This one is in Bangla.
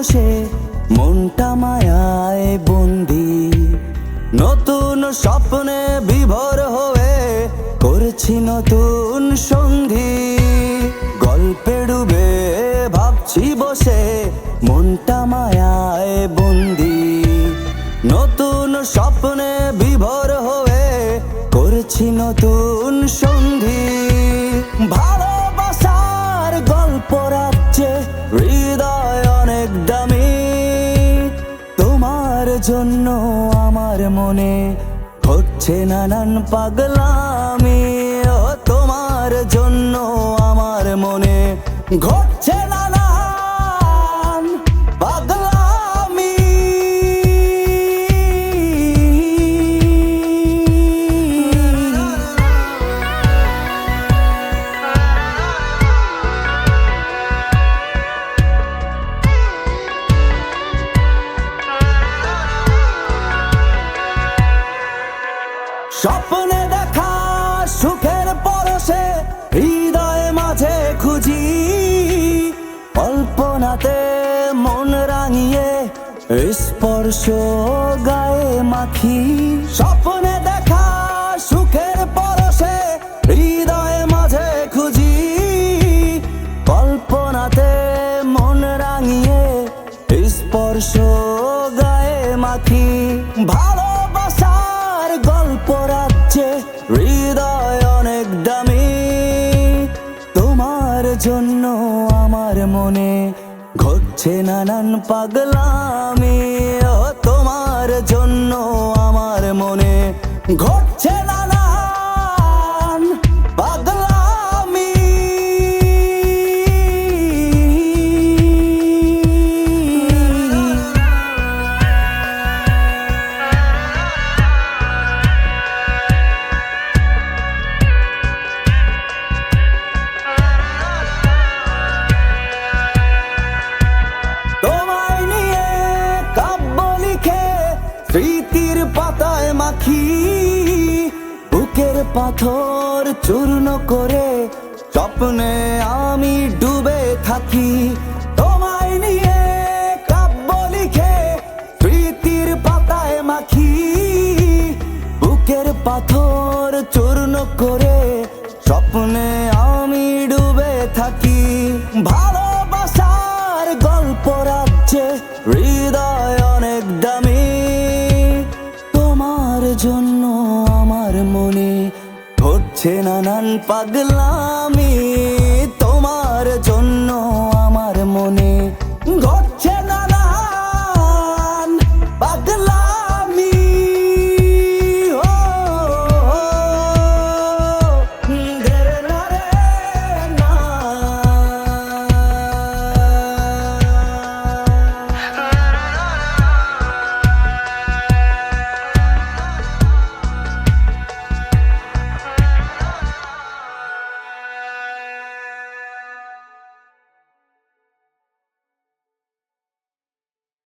বসে মনটা মায়ায় বন্দি। নতুন স্বপ্নে বিভোর হয়ে করছি নতুন সঙ্গী। গল্পে ডুবে ভাবছি বসে মনটা মায়ায় বন্দি। নতুন স্বপ্নে বিভোর হয়ে করছি নতুন সঙ্গী। ভালোবাসার গল্প রাজ্যে হৃদয় অনেক দামি। তোমার জন্য আমার মনে হচ্ছে নানান পাগলামি। ও তোমার জন্য আমার মনে ঘটছে নানান পাগলামি। স্বপ্নে দেখা সুখের পরশে হৃদয় মাঝে খুঁজি। কল্পনাতে মন রাঙিয়ে স্পর্শ গায়ে মাখি। স্বপ্নে দেখা সুখের পরশে হৃদয় মাঝে খুঁজি। কল্পনাতে মন রাঙিয়ে স্পর্শ গায়ে মাখি। ভালোবাসার গল্প রাজ্যে হৃদয় অনেক দামি। তোমার জন্য আমার মনে ঘটছে নানান পাগলামি। ও তোমার জন্য আমার মনে ঘটছে নানান পাগলামি। তোমায় নিয়ে কাব্য লিখে স্মৃতির পাতায় মাখি। বুকের পাথর চূর্ণ করে স্বপ্নে আমি ডুবে থাকি। তোমায় নিয়ে কাব্য লিখে স্মৃতির পাতায় মাখি। বুকের পাথর চূর্ণ করে স্বপ্নে আমি ডুবে থাকি। ভালোবাসার গল্প রাজ্যে হৃদয় অনেক দামি। তোমার জন্য আমার মনে ঘটছে নানান পাগলামি।